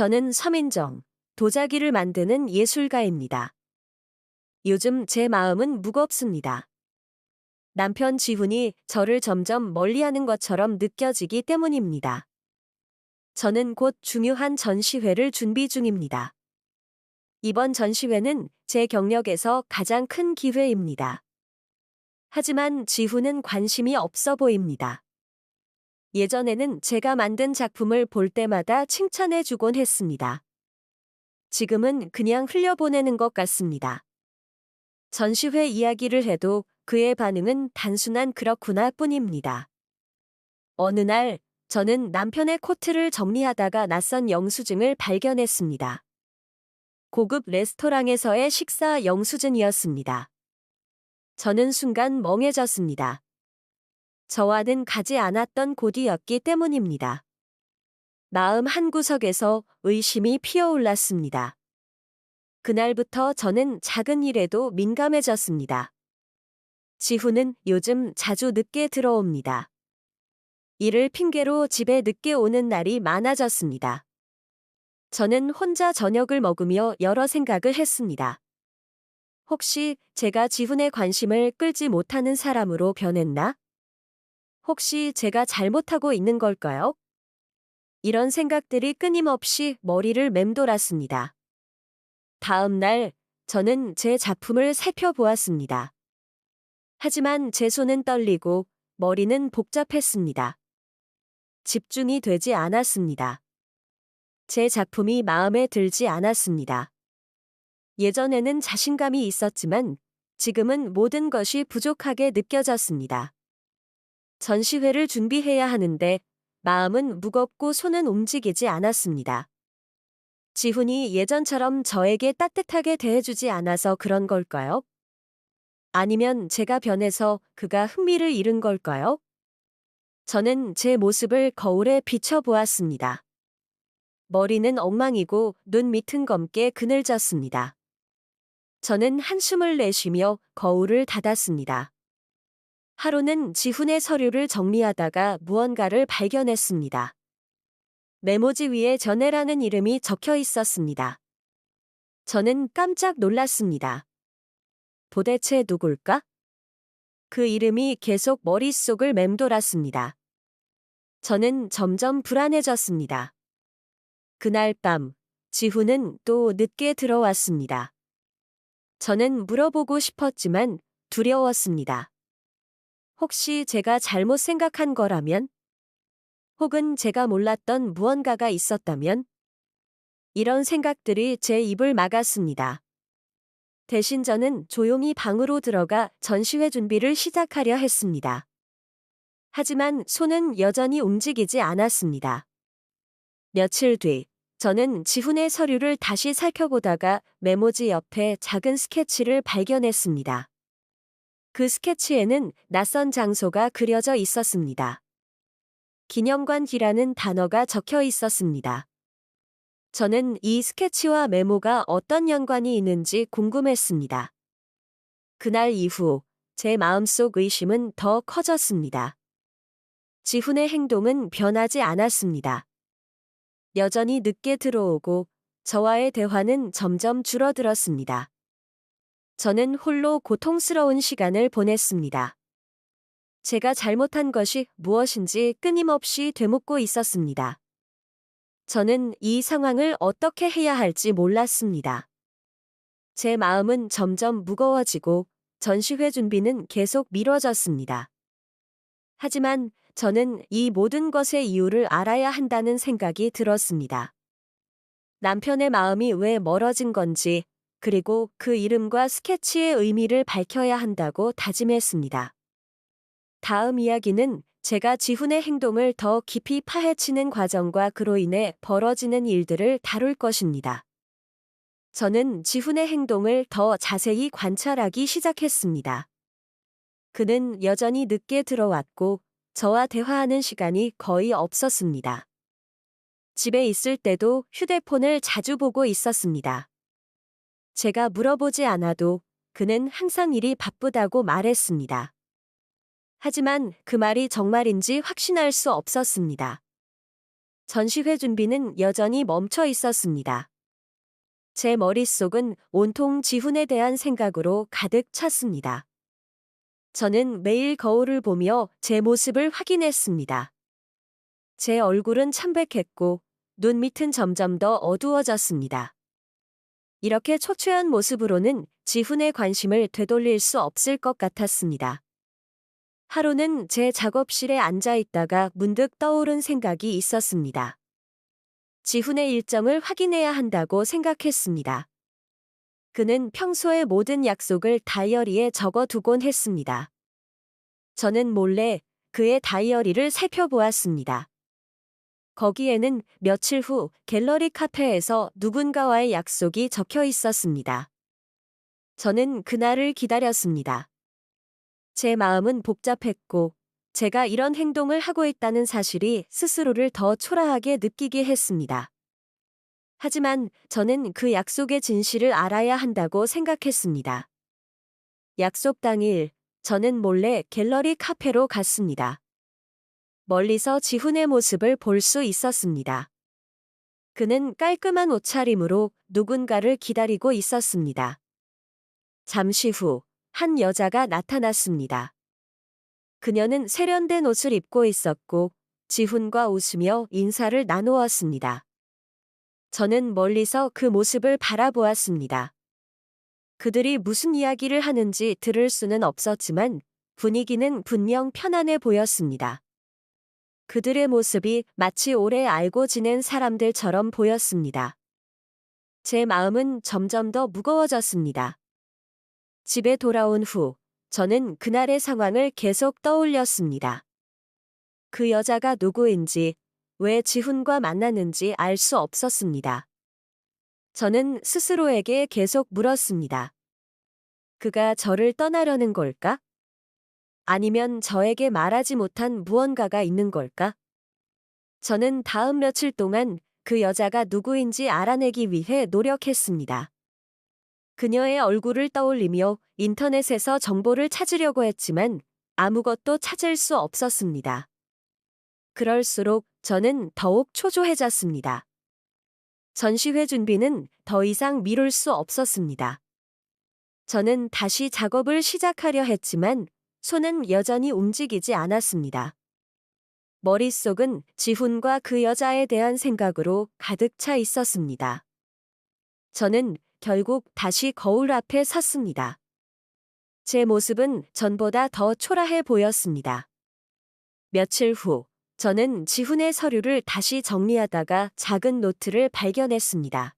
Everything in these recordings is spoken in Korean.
저는 서민정, 도자기를 만드는 예술가입니다. 요즘 제 마음은 무겁습니다. 남편 지훈이 저를 점점 멀리하는 것처럼 느껴지기 때문입니다. 저는 곧 중요한 전시회를 준비 중입니다. 이번 전시회는 제 경력에서 가장 큰 기회입니다. 하지만 지훈은 관심이 없어 보입니다. 예전에는 제가 만든 작품을 볼 때마다 칭찬해 주곤 했습니다. 지금은 그냥 흘려보내는 것 같습니다. 전시회 이야기를 해도 그의 반응은 단순한 그렇구나 뿐입니다. 어느 날, 저는 남편의 코트를 정리하다가 낯선 영수증을 발견했습니다. 고급 레스토랑에서의 식사 영수증이었습니다. 저는 순간 멍해졌습니다. 저와는 가지 않았던 곳이었기 때문입니다. 마음 한구석에서 의심이 피어올랐습니다. 그날부터 저는 작은 일에도 민감해졌습니다. 지훈은 요즘 자주 늦게 들어옵니다. 일을 핑계로 집에 늦게 오는 날이 많아졌습니다. 저는 혼자 저녁을 먹으며 여러 생각을 했습니다. 혹시 제가 지훈의 관심을 끌지 못하는 사람으로 변했나? 혹시 제가 잘못하고 있는 걸까요? 이런 생각들이 끊임없이 머리를 맴돌았습니다. 다음 날, 저는 제 작품을 살펴보았습니다. 하지만 제 손은 떨리고 머리는 복잡했습니다. 집중이 되지 않았습니다. 제 작품이 마음에 들지 않았습니다. 예전에는 자신감이 있었지만 지금은 모든 것이 부족하게 느껴졌습니다. 전시회를 준비해야 하는데 마음은 무겁고 손은 움직이지 않았습니다. 지훈이 예전처럼 저에게 따뜻하게 대해주지 않아서 그런 걸까요? 아니면 제가 변해서 그가 흥미를 잃은 걸까요? 저는 제 모습을 거울에 비춰보았습니다. 머리는 엉망이고 눈 밑은 검게 그늘졌습니다. 저는 한숨을 내쉬며 거울을 닫았습니다. 하루는 지훈의 서류를 정리하다가 무언가를 발견했습니다. 메모지 위에 전혜라는 이름이 적혀 있었습니다. 저는 깜짝 놀랐습니다. 도대체 누굴까? 그 이름이 계속 머릿속을 맴돌았습니다. 저는 점점 불안해졌습니다. 그날 밤, 지훈은 또 늦게 들어왔습니다. 저는 물어보고 싶었지만 두려웠습니다. 혹시 제가 잘못 생각한 거라면? 혹은 제가 몰랐던 무언가가 있었다면? 이런 생각들이 제 입을 막았습니다. 대신 저는 조용히 방으로 들어가 전시회 준비를 시작하려 했습니다. 하지만 손은 여전히 움직이지 않았습니다. 며칠 뒤, 저는 지훈의 서류를 다시 살펴보다가 메모지 옆에 작은 스케치를 발견했습니다. 그 스케치에는 낯선 장소가 그려져 있었습니다. 기념관이라는 단어가 적혀 있었습니다. 저는 이 스케치와 메모가 어떤 연관이 있는지 궁금했습니다. 그날 이후 제 마음속 의심은 더 커졌습니다. 지훈의 행동은 변하지 않았습니다. 여전히 늦게 들어오고 저와의 대화는 점점 줄어들었습니다. 저는 홀로 고통스러운 시간을 보냈습니다. 제가 잘못한 것이 무엇인지 끊임없이 되묻고 있었습니다. 저는 이 상황을 어떻게 해야 할지 몰랐습니다. 제 마음은 점점 무거워지고 전시회 준비는 계속 미뤄졌습니다. 하지만 저는 이 모든 것의 이유를 알아야 한다는 생각이 들었습니다. 남편의 마음이 왜 멀어진 건지, 그리고 그 이름과 스케치의 의미를 밝혀야 한다고 다짐했습니다. 다음 이야기는 제가 지훈의 행동을 더 깊이 파헤치는 과정과 그로 인해 벌어지는 일들을 다룰 것입니다. 저는 지훈의 행동을 더 자세히 관찰하기 시작했습니다. 그는 여전히 늦게 들어왔고 저와 대화하는 시간이 거의 없었습니다. 집에 있을 때도 휴대폰을 자주 보고 있었습니다. 제가 물어보지 않아도 그는 항상 일이 바쁘다고 말했습니다. 하지만 그 말이 정말인지 확신할 수 없었습니다. 전시회 준비는 여전히 멈춰 있었습니다. 제 머릿속은 온통 지훈에 대한 생각으로 가득 찼습니다. 저는 매일 거울을 보며 제 모습을 확인했습니다. 제 얼굴은 참백했고 눈 밑은 점점 더 어두워졌습니다. 이렇게 초췌한 모습으로는 지훈의 관심을 되돌릴 수 없을 것 같았습니다. 하루는 제 작업실에 앉아 있다가 문득 떠오른 생각이 있었습니다. 지훈의 일정을 확인해야 한다고 생각했습니다. 그는 평소의 모든 약속을 다이어리에 적어두곤 했습니다. 저는 몰래 그의 다이어리를 살펴보았습니다. 거기에는 며칠 후 갤러리 카페에서 누군가와의 약속이 적혀 있었습니다. 저는 그날을 기다렸습니다. 제 마음은 복잡했고, 제가 이런 행동을 하고 있다는 사실이 스스로를 더 초라하게 느끼게 했습니다. 하지만 저는 그 약속의 진실을 알아야 한다고 생각했습니다. 약속 당일, 저는 몰래 갤러리 카페로 갔습니다. 멀리서 지훈의 모습을 볼 수 있었습니다. 그는 깔끔한 옷차림으로 누군가를 기다리고 있었습니다. 잠시 후, 한 여자가 나타났습니다. 그녀는 세련된 옷을 입고 있었고, 지훈과 웃으며 인사를 나누었습니다. 저는 멀리서 그 모습을 바라보았습니다. 그들이 무슨 이야기를 하는지 들을 수는 없었지만, 분위기는 분명 편안해 보였습니다. 그들의 모습이 마치 오래 알고 지낸 사람들처럼 보였습니다. 제 마음은 점점 더 무거워졌습니다. 집에 돌아온 후, 저는 그날의 상황을 계속 떠올렸습니다. 그 여자가 누구인지, 왜 지훈과 만나는지 알 수 없었습니다. 저는 스스로에게 계속 물었습니다. 그가 저를 떠나려는 걸까? 아니면 저에게 말하지 못한 무언가가 있는 걸까? 저는 다음 며칠 동안 그 여자가 누구인지 알아내기 위해 노력했습니다. 그녀의 얼굴을 떠올리며 인터넷에서 정보를 찾으려고 했지만 아무것도 찾을 수 없었습니다. 그럴수록 저는 더욱 초조해졌습니다. 전시회 준비는 더 이상 미룰 수 없었습니다. 저는 다시 작업을 시작하려 했지만 손은 여전히 움직이지 않았습니다. 머릿속은 지훈과 그 여자에 대한 생각으로 가득 차 있었습니다. 저는 결국 다시 거울 앞에 섰습니다. 제 모습은 전보다 더 초라해 보였습니다. 며칠 후, 저는 지훈의 서류를 다시 정리하다가 작은 노트를 발견했습니다.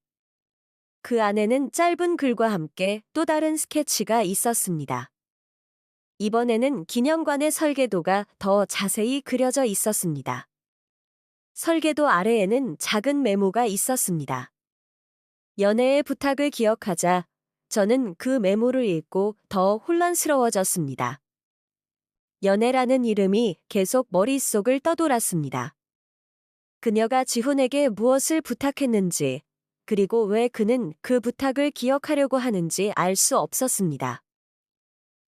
그 안에는 짧은 글과 함께 또 다른 스케치가 있었습니다. 이번에는 기념관의 설계도가 더 자세히 그려져 있었습니다. 설계도 아래에는 작은 메모가 있었습니다. 연애의 부탁을 기억하자 저는 그 메모를 읽고 더 혼란스러워졌습니다. 연애라는 이름이 계속 머릿속을 떠돌았습니다. 그녀가 지훈에게 무엇을 부탁했는지, 그리고 왜 그는 그 부탁을 기억하려고 하는지 알 수 없었습니다.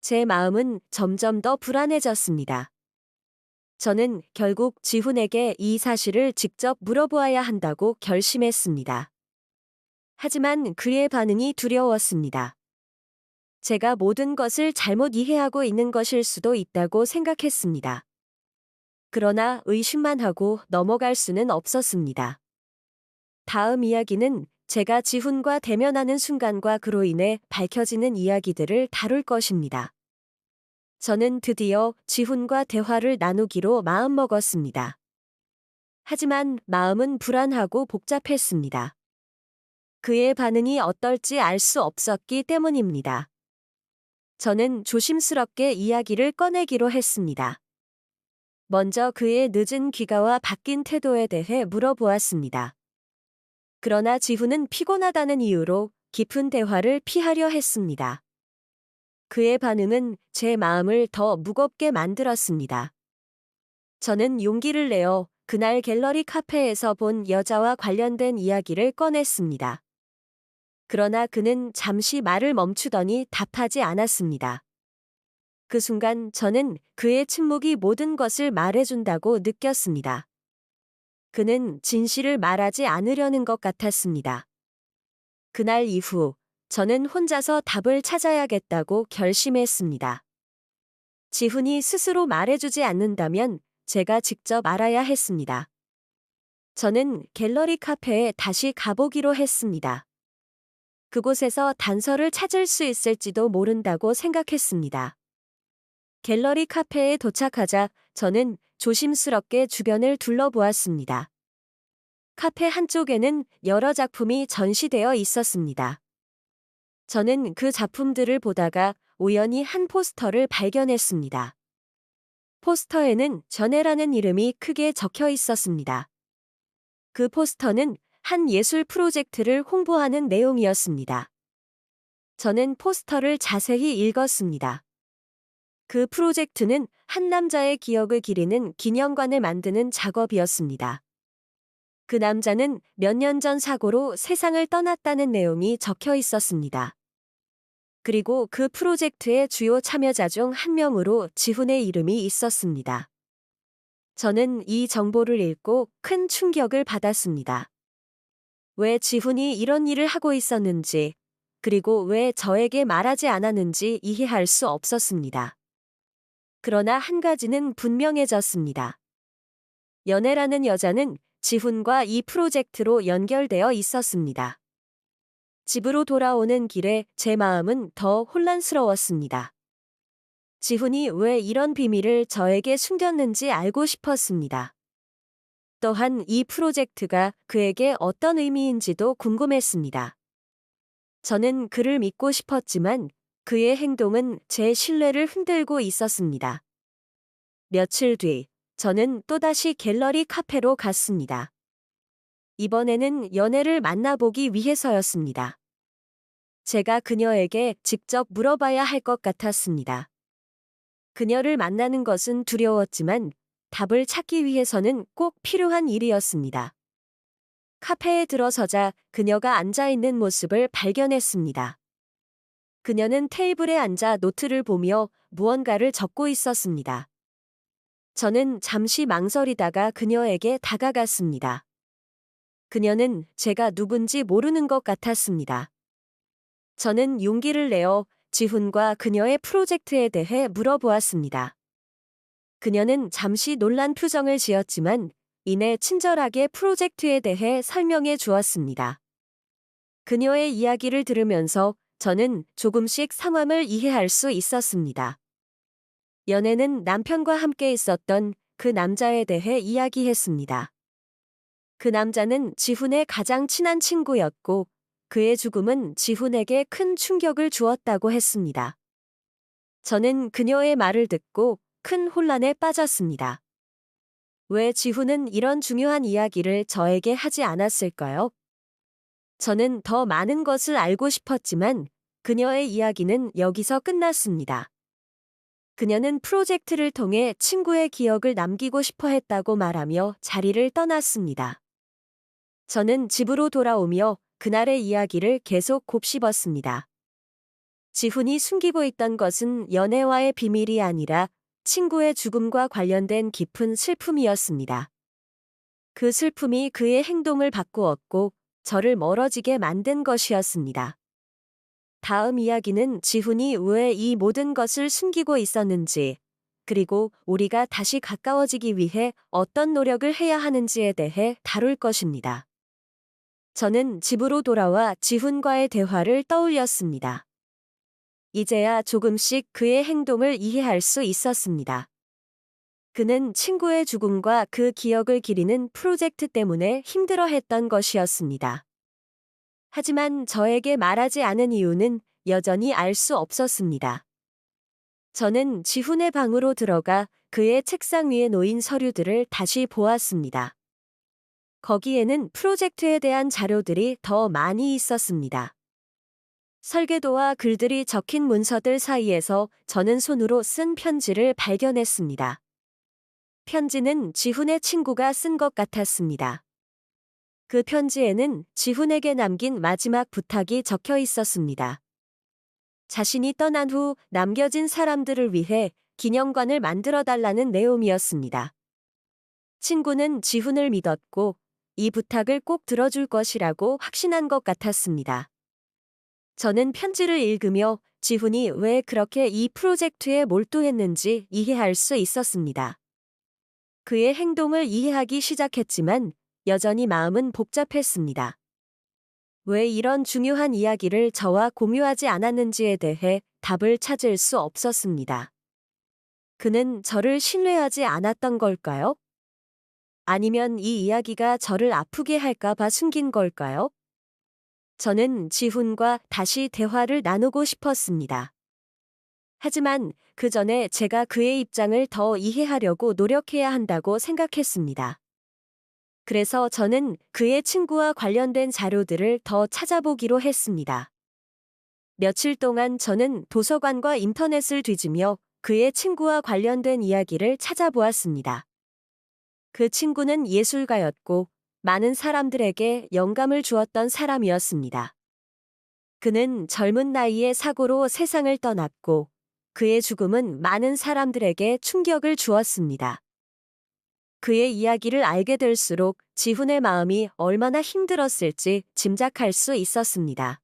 제 마음은 점점 더 불안해졌습니다. 저는 결국 지훈에게 이 사실을 직접 물어보아야 한다고 결심했습니다. 하지만 그의 반응이 두려웠습니다. 제가 모든 것을 잘못 이해하고 있는 것일 수도 있다고 생각했습니다. 그러나 의심만 하고 넘어갈 수는 없었습니다. 다음 이야기는 제가 지훈과 대면하는 순간과 그로 인해 밝혀지는 이야기들을 다룰 것입니다. 저는 드디어 지훈과 대화를 나누기로 마음먹었습니다. 하지만 마음은 불안하고 복잡했습니다. 그의 반응이 어떨지 알 수 없었기 때문입니다. 저는 조심스럽게 이야기를 꺼내기로 했습니다. 먼저 그의 늦은 귀가와 바뀐 태도에 대해 물어보았습니다. 그러나 지훈은 피곤하다는 이유로 깊은 대화를 피하려 했습니다. 그의 반응은 제 마음을 더 무겁게 만들었습니다. 저는 용기를 내어 그날 갤러리 카페에서 본 여자와 관련된 이야기를 꺼냈습니다. 그러나 그는 잠시 말을 멈추더니 답하지 않았습니다. 그 순간 저는 그의 침묵이 모든 것을 말해준다고 느꼈습니다. 그는 진실을 말하지 않으려는 것 같았습니다. 그날 이후 저는 혼자서 답을 찾아야겠다고 결심했습니다. 지훈이 스스로 말해주지 않는다면 제가 직접 알아야 했습니다. 저는 갤러리 카페에 다시 가보기로 했습니다. 그곳에서 단서를 찾을 수 있을지도 모른다고 생각했습니다. 갤러리 카페에 도착하자 저는 조심스럽게 주변을 둘러보았습니다. 카페 한쪽에는 여러 작품이 전시되어 있었습니다. 저는 그 작품들을 보다가 우연히 한 포스터를 발견했습니다. 포스터에는 전애라는 이름이 크게 적혀 있었습니다. 그 포스터는 한 예술 프로젝트를 홍보하는 내용이었습니다. 저는 포스터를 자세히 읽었습니다. 그 프로젝트는 한 남자의 기억을 기리는 기념관을 만드는 작업이었습니다. 그 남자는 몇 년 전 사고로 세상을 떠났다는 내용이 적혀 있었습니다. 그리고 그 프로젝트의 주요 참여자 중 한 명으로 지훈의 이름이 있었습니다. 저는 이 정보를 읽고 큰 충격을 받았습니다. 왜 지훈이 이런 일을 하고 있었는지, 그리고 왜 저에게 말하지 않았는지 이해할 수 없었습니다. 그러나 한 가지는 분명해졌습니다. 연애라는 여자는 지훈과 이 프로젝트로 연결되어 있었습니다. 집으로 돌아오는 길에 제 마음은 더 혼란스러웠습니다. 지훈이 왜 이런 비밀을 저에게 숨겼는지 알고 싶었습니다. 또한 이 프로젝트가 그에게 어떤 의미인지도 궁금했습니다. 저는 그를 믿고 싶었지만 그의 행동은 제 신뢰를 흔들고 있었습니다. 며칠 뒤, 저는 또다시 갤러리 카페로 갔습니다. 이번에는 연애를 만나보기 위해서였습니다. 제가 그녀에게 직접 물어봐야 할 것 같았습니다. 그녀를 만나는 것은 두려웠지만 답을 찾기 위해서는 꼭 필요한 일이었습니다. 카페에 들어서자 그녀가 앉아있는 모습을 발견했습니다. 그녀는 테이블에 앉아 노트를 보며 무언가를 적고 있었습니다. 저는 잠시 망설이다가 그녀에게 다가갔습니다. 그녀는 제가 누군지 모르는 것 같았습니다. 저는 용기를 내어 지훈과 그녀의 프로젝트에 대해 물어보았습니다. 그녀는 잠시 놀란 표정을 지었지만 이내 친절하게 프로젝트에 대해 설명해 주었습니다. 그녀의 이야기를 들으면서 저는 조금씩 상황을 이해할 수 있었습니다. 연애는 남편과 함께 있었던 그 남자에 대해 이야기했습니다. 그 남자는 지훈의 가장 친한 친구였고 그의 죽음은 지훈에게 큰 충격을 주었다고 했습니다. 저는 그녀의 말을 듣고 큰 혼란에 빠졌습니다. 왜 지훈은 이런 중요한 이야기를 저에게 하지 않았을까요? 저는 더 많은 것을 알고 싶었지만 그녀의 이야기는 여기서 끝났습니다. 그녀는 프로젝트를 통해 친구의 기억을 남기고 싶어 했다고 말하며 자리를 떠났습니다. 저는 집으로 돌아오며 그날의 이야기를 계속 곱씹었습니다. 지훈이 숨기고 있던 것은 연애와의 비밀이 아니라 친구의 죽음과 관련된 깊은 슬픔이었습니다. 그 슬픔이 그의 행동을 바꾸었고 저를 멀어지게 만든 것이었습니다. 다음 이야기는 지훈이 왜 이 모든 것을 숨기고 있었는지, 그리고 우리가 다시 가까워지기 위해 어떤 노력을 해야 하는지에 대해 다룰 것입니다. 저는 집으로 돌아와 지훈과의 대화를 떠올렸습니다. 이제야 조금씩 그의 행동을 이해할 수 있었습니다. 그는 친구의 죽음과 그 기억을 기리는 프로젝트 때문에 힘들어했던 것이었습니다. 하지만 저에게 말하지 않은 이유는 여전히 알 수 없었습니다. 저는 지훈의 방으로 들어가 그의 책상 위에 놓인 서류들을 다시 보았습니다. 거기에는 프로젝트에 대한 자료들이 더 많이 있었습니다. 설계도와 글들이 적힌 문서들 사이에서 저는 손으로 쓴 편지를 발견했습니다. 편지는 지훈의 친구가 쓴 것 같았습니다. 그 편지에는 지훈에게 남긴 마지막 부탁이 적혀 있었습니다. 자신이 떠난 후 남겨진 사람들을 위해 기념관을 만들어 달라는 내용이었습니다. 친구는 지훈을 믿었고 이 부탁을 꼭 들어줄 것이라고 확신한 것 같았습니다. 저는 편지를 읽으며 지훈이 왜 그렇게 이 프로젝트에 몰두했는지 이해할 수 있었습니다. 그의 행동을 이해하기 시작했지만 여전히 마음은 복잡했습니다. 왜 이런 중요한 이야기를 저와 공유하지 않았는지에 대해 답을 찾을 수 없었습니다. 그는 저를 신뢰하지 않았던 걸까요? 아니면 이 이야기가 저를 아프게 할까 봐 숨긴 걸까요? 저는 지훈과 다시 대화를 나누고 싶었습니다. 하지만 그 전에 제가 그의 입장을 더 이해하려고 노력해야 한다고 생각했습니다. 그래서 저는 그의 친구와 관련된 자료들을 더 찾아보기로 했습니다. 며칠 동안 저는 도서관과 인터넷을 뒤지며 그의 친구와 관련된 이야기를 찾아보았습니다. 그 친구는 예술가였고 많은 사람들에게 영감을 주었던 사람이었습니다. 그는 젊은 나이에 사고로 세상을 떠났고 그의 죽음은 많은 사람들에게 충격을 주었습니다. 그의 이야기를 알게 될수록 지훈의 마음이 얼마나 힘들었을지 짐작할 수 있었습니다.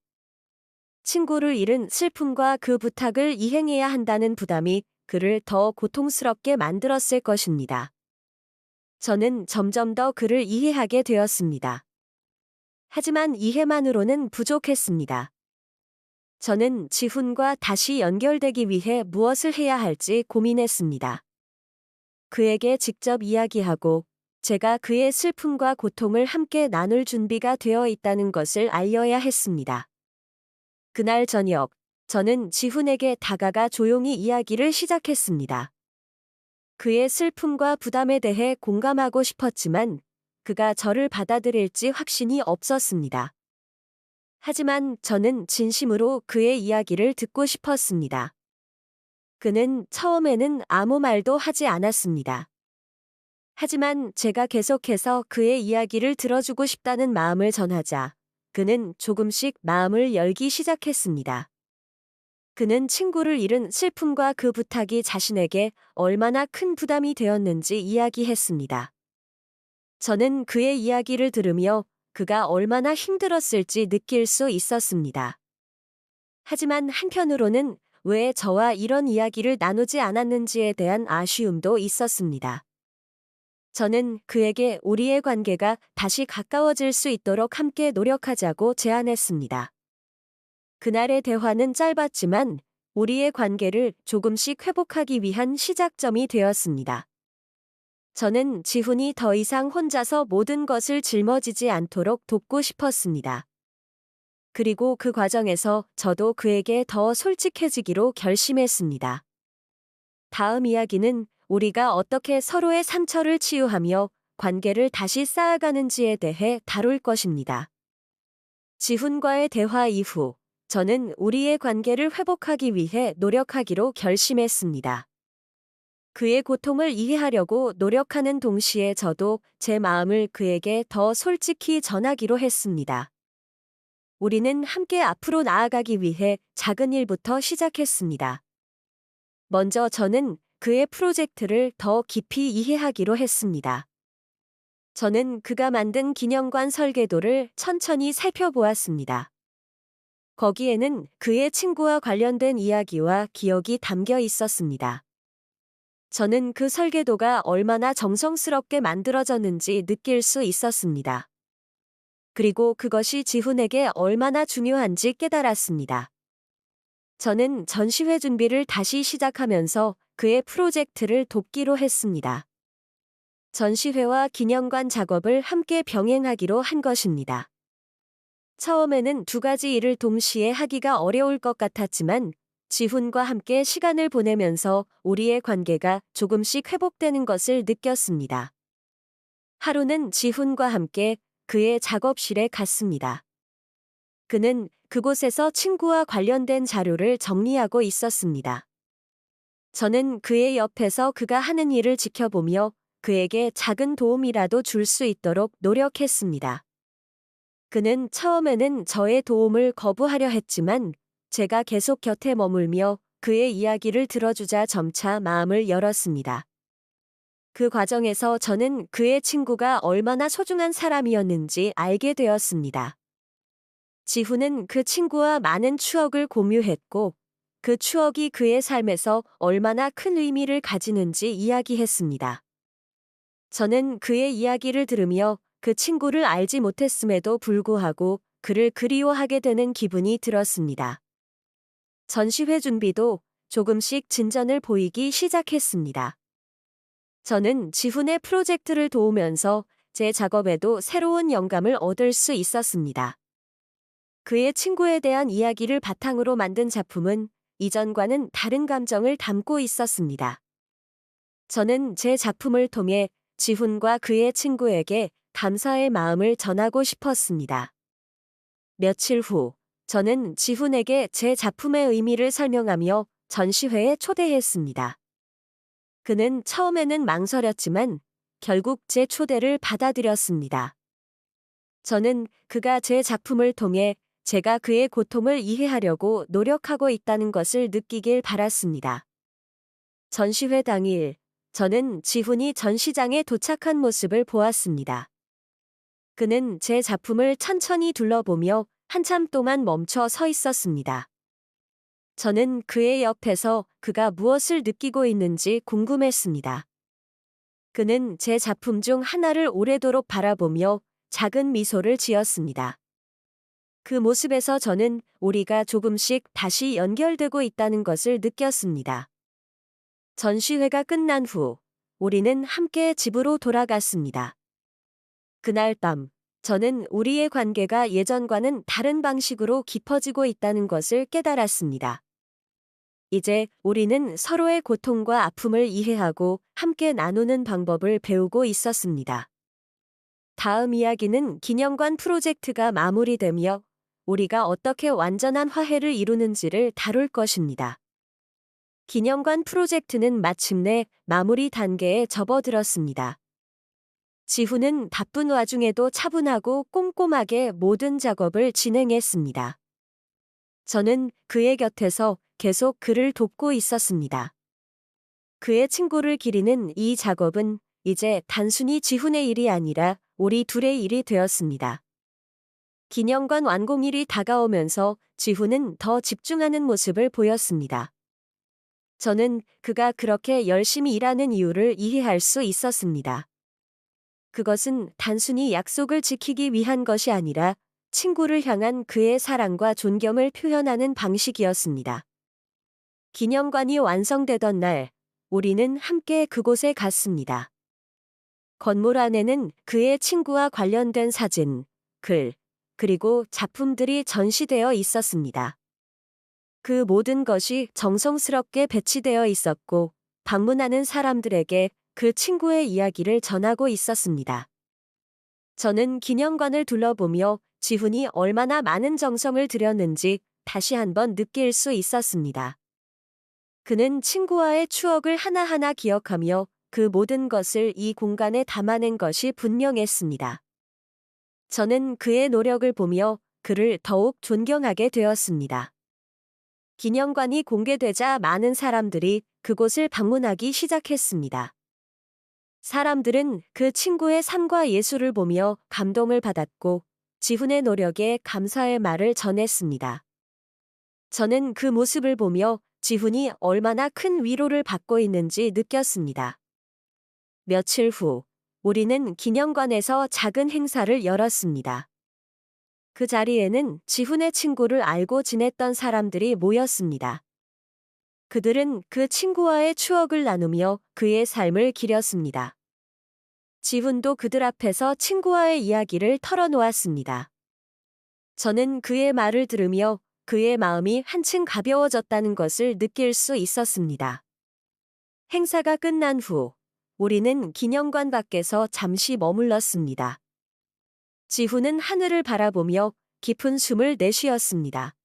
친구를 잃은 슬픔과 그 부탁을 이행해야 한다는 부담이 그를 더 고통스럽게 만들었을 것입니다. 저는 점점 더 그를 이해하게 되었습니다. 하지만 이해만으로는 부족했습니다. 저는 지훈과 다시 연결되기 위해 무엇을 해야 할지 고민했습니다. 그에게 직접 이야기하고 제가 그의 슬픔과 고통을 함께 나눌 준비가 되어 있다는 것을 알려야 했습니다. 그날 저녁, 저는 지훈에게 다가가 조용히 이야기를 시작했습니다. 그의 슬픔과 부담에 대해 공감하고 싶었지만 그가 저를 받아들일지 확신이 없었습니다. 하지만 저는 진심으로 그의 이야기를 듣고 싶었습니다. 그는 처음에는 아무 말도 하지 않았습니다. 하지만 제가 계속해서 그의 이야기를 들어주고 싶다는 마음을 전하자 그는 조금씩 마음을 열기 시작했습니다. 그는 친구를 잃은 슬픔과 그 부탁이 자신에게 얼마나 큰 부담이 되었는지 이야기했습니다. 저는 그의 이야기를 들으며 그가 얼마나 힘들었을지 느낄 수 있었습니다. 하지만 한편으로는 왜 저와 이런 이야기를 나누지 않았는지에 대한 아쉬움도 있었습니다. 저는 그에게 우리의 관계가 다시 가까워질 수 있도록 함께 노력하자고 제안했습니다. 그날의 대화는 짧았지만 우리의 관계를 조금씩 회복하기 위한 시작점이 되었습니다. 저는 지훈이 더 이상 혼자서 모든 것을 짊어지지 않도록 돕고 싶었습니다. 그리고 그 과정에서 저도 그에게 더 솔직해지기로 결심했습니다. 다음 이야기는 우리가 어떻게 서로의 상처를 치유하며 관계를 다시 쌓아가는지에 대해 다룰 것입니다. 지훈과의 대화 이후 저는 우리의 관계를 회복하기 위해 노력하기로 결심했습니다. 그의 고통을 이해하려고 노력하는 동시에 저도 제 마음을 그에게 더 솔직히 전하기로 했습니다. 우리는 함께 앞으로 나아가기 위해 작은 일부터 시작했습니다. 먼저 저는 그의 프로젝트를 더 깊이 이해하기로 했습니다. 저는 그가 만든 기념관 설계도를 천천히 살펴보았습니다. 거기에는 그의 친구와 관련된 이야기와 기억이 담겨 있었습니다. 저는 그 설계도가 얼마나 정성스럽게 만들어졌는지 느낄 수 있었습니다. 그리고 그것이 지훈에게 얼마나 중요한지 깨달았습니다. 저는 전시회 준비를 다시 시작하면서 그의 프로젝트를 돕기로 했습니다. 전시회와 기념관 작업을 함께 병행하기로 한 것입니다. 처음에는 두 가지 일을 동시에 하기가 어려울 것 같았지만 지훈과 함께 시간을 보내면서 우리의 관계가 조금씩 회복되는 것을 느꼈습니다. 하루는 지훈과 함께 그의 작업실에 갔습니다. 그는 그곳에서 친구와 관련된 자료를 정리하고 있었습니다. 저는 그의 옆에서 그가 하는 일을 지켜보며 그에게 작은 도움이라도 줄 수 있도록 노력했습니다. 그는 처음에는 저의 도움을 거부하려 했지만 제가 계속 곁에 머물며 그의 이야기를 들어주자 점차 마음을 열었습니다. 그 과정에서 저는 그의 친구가 얼마나 소중한 사람이었는지 알게 되었습니다. 지훈은 그 친구와 많은 추억을 공유했고, 그 추억이 그의 삶에서 얼마나 큰 의미를 가지는지 이야기했습니다. 저는 그의 이야기를 들으며 그 친구를 알지 못했음에도 불구하고 그를 그리워하게 되는 기분이 들었습니다. 전시회 준비도 조금씩 진전을 보이기 시작했습니다. 저는 지훈의 프로젝트를 도우면서 제 작업에도 새로운 영감을 얻을 수 있었습니다. 그의 친구에 대한 이야기를 바탕으로 만든 작품은 이전과는 다른 감정을 담고 있었습니다. 저는 제 작품을 통해 지훈과 그의 친구에게 감사의 마음을 전하고 싶었습니다. 며칠 후, 저는 지훈에게 제 작품의 의미를 설명하며 전시회에 초대했습니다. 그는 처음에는 망설였지만 결국 제 초대를 받아들였습니다. 저는 그가 제 작품을 통해 제가 그의 고통을 이해하려고 노력하고 있다는 것을 느끼길 바랐습니다. 전시회 당일, 저는 지훈이 전시장에 도착한 모습을 보았습니다. 그는 제 작품을 천천히 둘러보며 한참 동안 멈춰 서 있었습니다. 저는 그의 옆에서 그가 무엇을 느끼고 있는지 궁금했습니다. 그는 제 작품 중 하나를 오래도록 바라보며 작은 미소를 지었습니다. 그 모습에서 저는 우리가 조금씩 다시 연결되고 있다는 것을 느꼈습니다. 전시회가 끝난 후, 우리는 함께 집으로 돌아갔습니다. 그날 밤, 저는 우리의 관계가 예전과는 다른 방식으로 깊어지고 있다는 것을 깨달았습니다. 이제 우리는 서로의 고통과 아픔을 이해하고 함께 나누는 방법을 배우고 있었습니다. 다음 이야기는 기념관 프로젝트가 마무리되며 우리가 어떻게 완전한 화해를 이루는지를 다룰 것입니다. 기념관 프로젝트는 마침내 마무리 단계에 접어들었습니다. 지훈은 바쁜 와중에도 차분하고 꼼꼼하게 모든 작업을 진행했습니다. 저는 그의 곁에서 계속 그를 돕고 있었습니다. 그의 친구를 기리는 이 작업은 이제 단순히 지훈의 일이 아니라 우리 둘의 일이 되었습니다. 기념관 완공일이 다가오면서 지훈은 더 집중하는 모습을 보였습니다. 저는 그가 그렇게 열심히 일하는 이유를 이해할 수 있었습니다. 그것은 단순히 약속을 지키기 위한 것이 아니라 친구를 향한 그의 사랑과 존경을 표현하는 방식이었습니다. 기념관이 완성되던 날, 우리는 함께 그곳에 갔습니다. 건물 안에는 그의 친구와 관련된 사진, 글, 그리고 작품들이 전시되어 있었습니다. 그 모든 것이 정성스럽게 배치되어 있었고, 방문하는 사람들에게 그 친구의 이야기를 전하고 있었습니다. 저는 기념관을 둘러보며 지훈이 얼마나 많은 정성을 들였는지 다시 한번 느낄 수 있었습니다. 그는 친구와의 추억을 하나하나 기억하며 그 모든 것을 이 공간에 담아낸 것이 분명했습니다. 저는 그의 노력을 보며 그를 더욱 존경하게 되었습니다. 기념관이 공개되자 많은 사람들이 그곳을 방문하기 시작했습니다. 사람들은 그 친구의 삶과 예술을 보며 감동을 받았고 지훈의 노력에 감사의 말을 전했습니다. 저는 그 모습을 보며 지훈이 얼마나 큰 위로를 받고 있는지 느꼈습니다. 며칠 후, 우리는 기념관에서 작은 행사를 열었습니다. 그 자리에는 지훈의 친구를 알고 지냈던 사람들이 모였습니다. 그들은 그 친구와의 추억을 나누며 그의 삶을 기렸습니다. 지훈도 그들 앞에서 친구와의 이야기를 털어놓았습니다. 저는 그의 말을 들으며 그의 마음이 한층 가벼워졌다는 것을 느낄 수 있었습니다. 행사가 끝난 후, 우리는 기념관 밖에서 잠시 머물렀습니다. 지훈은 하늘을 바라보며 깊은 숨을 내쉬었습니다.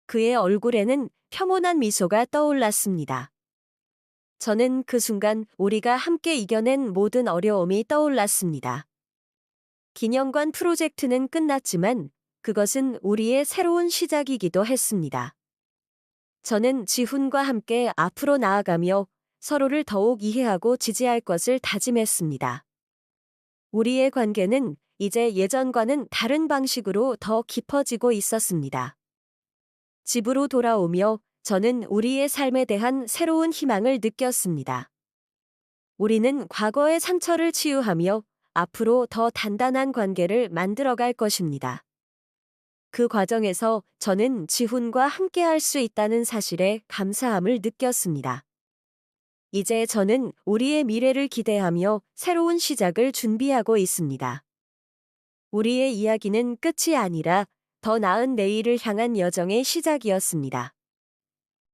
그의 얼굴에는 평온한 미소가 떠올랐습니다. 저는 그 순간 우리가 함께 이겨낸 모든 어려움이 떠올랐습니다. 기념관 프로젝트는 끝났지만 그것은 우리의 새로운 시작이기도 했습니다. 저는 지훈과 함께 앞으로 나아가며 서로를 더욱 이해하고 지지할 것을 다짐했습니다. 우리의 관계는 이제 예전과는 다른 방식으로 더 깊어지고 있었습니다. 집으로 돌아오며 저는 우리의 삶에 대한 새로운 희망을 느꼈습니다. 우리는 과거의 상처를 치유하며 앞으로 더 단단한 관계를 만들어갈 것입니다. 그 과정에서 저는 지훈과 함께할 수 있다는 사실에 감사함을 느꼈습니다. 이제 저는 우리의 미래를 기대하며 새로운 시작을 준비하고 있습니다. 우리의 이야기는 끝이 아니라 더 나은 내일을 향한 여정의 시작이었습니다.